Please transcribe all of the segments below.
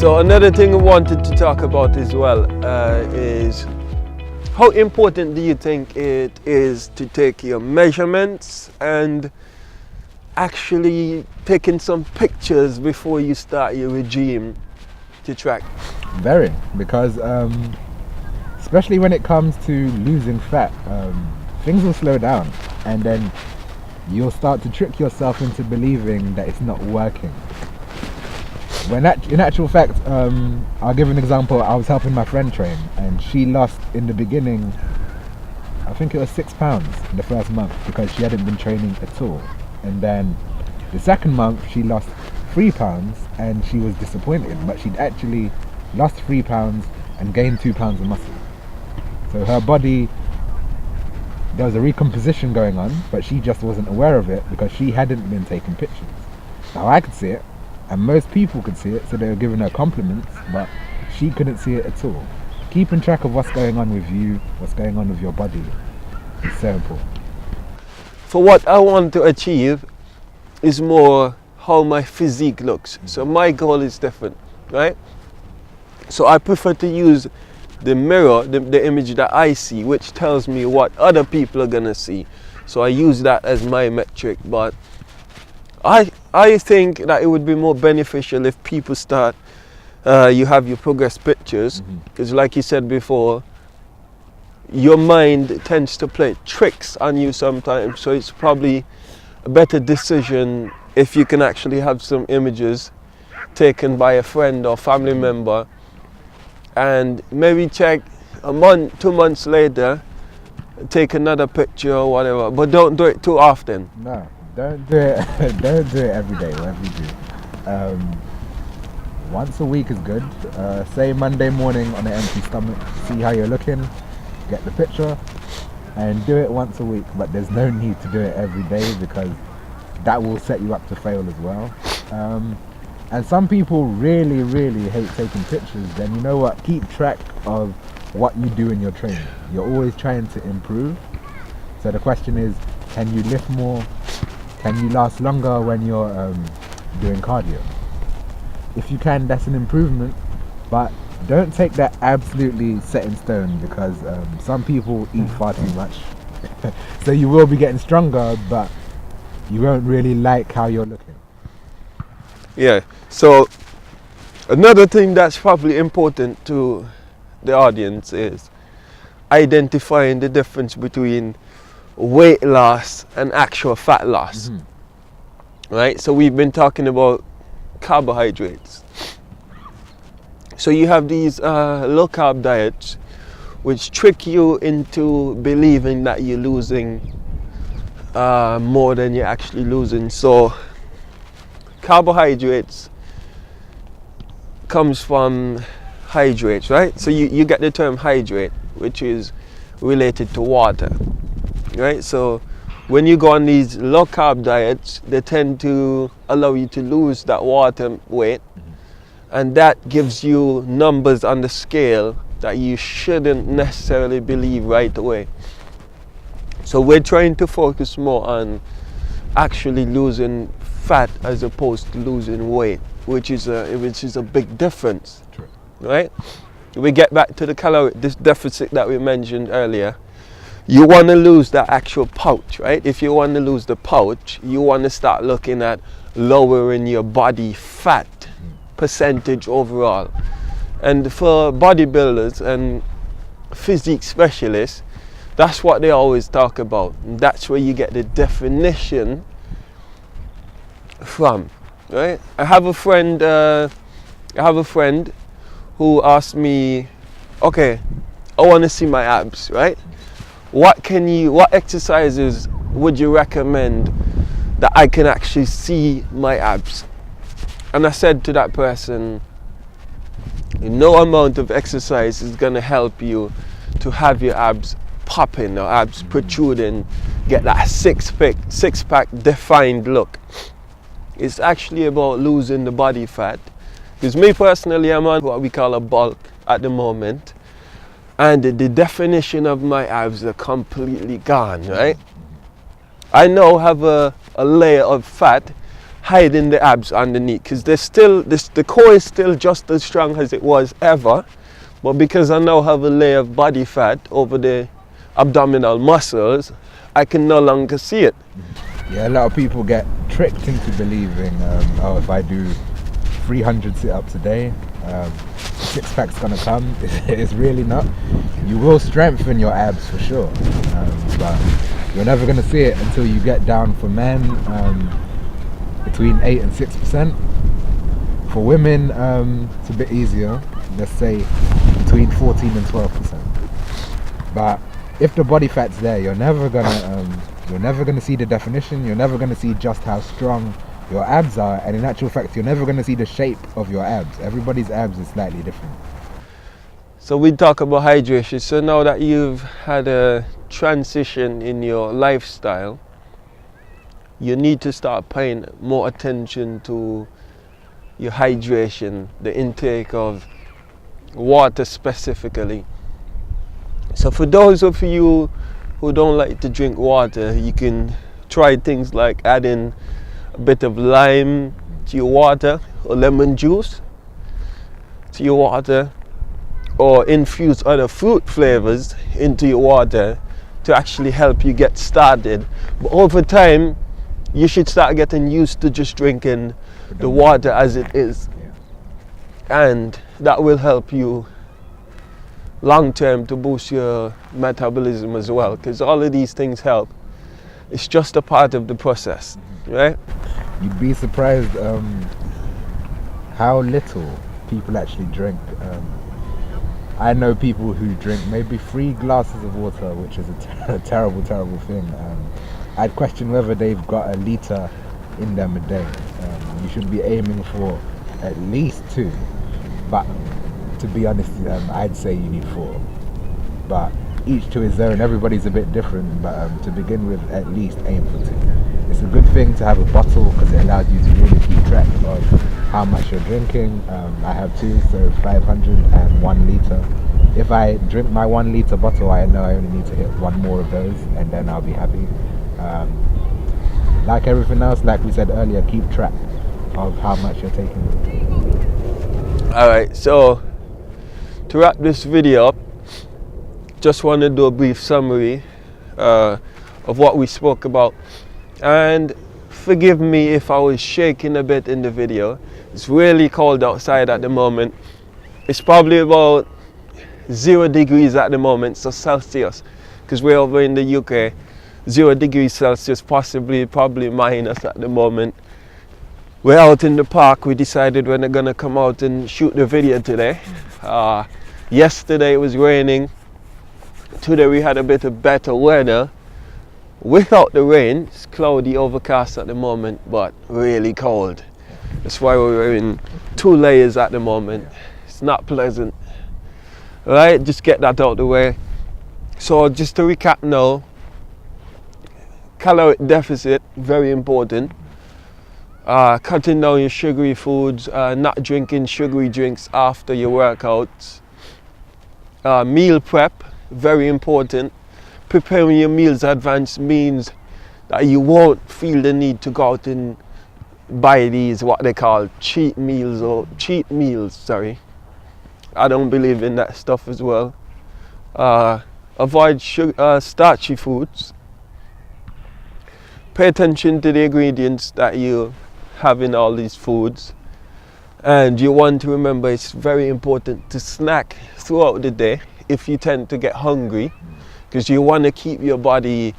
So another thing I wanted to talk about as well is how important do you think it is to take your measurements and actually taking some pictures before you start your regime to track? Very, because especially when it comes to losing fat, things will slow down, and then you'll start to trick yourself into believing that it's not working. When in actual fact, I'll give an example. I was helping my friend train, and she lost in the beginning, I think it was 6 pounds in the first month because she hadn't been training at all. And then the second month she lost 3 pounds and she was disappointed, but she'd actually lost 3 pounds and gained 2 pounds of muscle. So her body, there was a recomposition going on, but she just wasn't aware of it because she hadn't been taking pictures. Now I could see it, and most people could see it, so they were giving her compliments, but she couldn't see it at all. Keeping track of what's going on with you, what's going on with your body, is so important. For what I want to achieve is more how my physique looks. So my goal is different, right? So I prefer to use the mirror, the image that I see, which tells me what other people are gonna see. So I use that as my metric, but I think that it would be more beneficial if people start, you have your progress pictures, because like you said before, your mind tends to play tricks on you sometimes, so it's probably a better decision if you can actually have some images taken by a friend or family member, and maybe check a month, 2 months later, take another picture or whatever, but don't do it too often. No. Don't do it. Don't do it every day, whatever you do. Once a week is good. Say Monday morning on an empty stomach, see how you're looking, get the picture, and do it once a week. But there's no need to do it every day because that will set you up to fail as well. And some people really, really hate taking pictures. Then you know what? Keep track of what you do in your training. You're always trying to improve. So the question is, can you lift more? Can you last longer when you're doing cardio? If you can, that's an improvement, but don't take that absolutely set in stone because some people eat far too much. So you will be getting stronger, but you won't really like how you're looking. Yeah, so another thing that's probably important to the audience is identifying the difference between weight loss and actual fat loss. Right? So we've been talking about carbohydrates. So you have these low carb diets which trick you into believing that you're losing more than you're actually losing. So carbohydrates comes from hydrates, right? So you get the term hydrate, which is related to water. Right, so when you go on these low carb diets, they tend to allow you to lose that water weight, and that gives you numbers on the scale that you shouldn't necessarily believe right away. So we're trying to focus more on actually losing fat as opposed to losing weight, which is a big difference. True. Right? We get back to the calorie deficit that we mentioned earlier. You want to lose that actual pouch, right? If you want to lose the pouch, you want to start looking at lowering your body fat percentage overall. And for bodybuilders and physique specialists, that's what they always talk about. And that's where you get the definition from, right? I have a friend who asked me, okay, I want to see my abs, right? What exercises would you recommend that I can actually see my abs? And I said to that person, no amount of exercise is going to help you to have your abs popping or abs protruding, get that six-pack defined look. It's actually about losing the body fat. Because me personally, I'm on what we call a bulk at the moment. And the definition of my abs are completely gone, right? I now have a layer of fat hiding the abs underneath, because the core is still just as strong as it was ever, but because I now have a layer of body fat over the abdominal muscles, I can no longer see it. Yeah, a lot of people get tricked into believing, oh, if I do 300 sit-ups a day, six-pack's gonna come. It's really not. You will strengthen your abs for sure, but you're never gonna see it until you get down for men between 8 and 6%. For women, it's a bit easier. Let's say between 14 and 12%. But if the body fat's there, you're never gonna see the definition. You're never gonna see just how strong your abs are, and in actual fact, you're never gonna see the shape of your abs. Everybody's abs is slightly different. So we talk about hydration. So now that you've had a transition in your lifestyle, you need to start paying more attention to your hydration, the intake of water specifically. So for those of you who don't like to drink water, you can try things like adding a bit of lime to your water, or lemon juice to your water, or infuse other fruit flavors into your water to actually help you get started. But over time, you should start getting used to just drinking the water as it is, and that will help you long term to boost your metabolism as well, because all of these things help. It's just a part of the process, right? You'd be surprised how little people actually drink. I know people who drink maybe 3 glasses of water, which is a terrible thing. I'd question whether they've got a litre in them a day. You should be aiming for at least 2, but to be honest, I'd say you need 4. But each to his own. Everybody's a bit different, but to begin with, at least aim for 2. It's a good thing to have a bottle because it allows you to really keep track of how much you're drinking. I have 2, so 500 and 1 litre. If I drink my 1 litre bottle, I know I only need to hit 1 more of those, and then I'll be happy. Like everything else, like we said earlier, keep track of how much you're taking. Alright, so to wrap this video up, just want to do a brief summary of what we spoke about. And forgive me if I was shaking a bit in the video. It's really cold outside at the moment. It's probably about 0 degrees at the moment, so Celsius, because we're over in the UK. 0 degrees Celsius, probably minus at the moment. We're out in the park. We decided we're gonna come out and shoot the video today. Yesterday it was raining. Today we had a bit of better weather. Without the rain, it's cloudy, overcast at the moment, but really cold. That's why we're wearing 2 layers at the moment. It's not pleasant. Right, just get that out the way. So just to recap now, caloric deficit, very important. Cutting down your sugary foods, not drinking sugary drinks after your workouts. Meal prep, very important. Preparing your meals in advance means that you won't feel the need to go out and buy these, what they call cheat meals, sorry. I don't believe in that stuff as well. Avoid starchy foods. Pay attention to the ingredients that you have in all these foods. And you want to remember, it's very important to snack throughout the day if you tend to get hungry, because you want to keep your body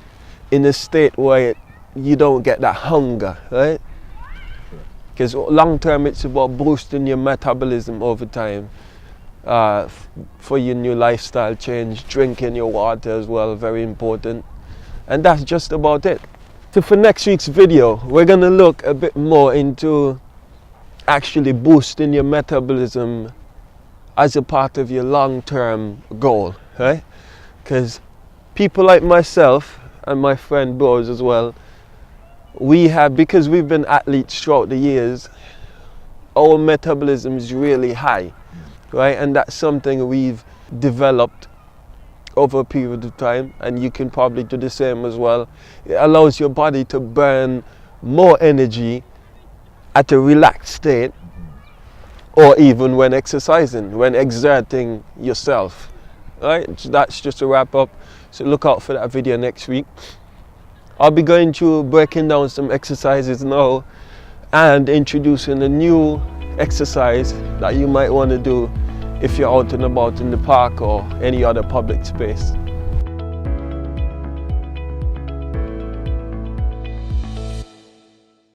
in a state where you don't get that hunger, right? Because long term it's about boosting your metabolism over time. For your new lifestyle change, drinking your water as well, very important. And that's just about it. So for next week's video, we're going to look a bit more into actually boosting your metabolism as a part of your long-term goal, right? Because people like myself and my friend Bros as well, because we've been athletes throughout the years, our metabolism is really high, right? And that's something we've developed over a period of time, and you can probably do the same as well. It allows your body to burn more energy at a relaxed state, or even when exercising, when exerting yourself. Right? That's just a wrap up. So look out for that video next week. I'll be going through breaking down some exercises now and introducing a new exercise that you might want to do if you're out and about in the park or any other public space.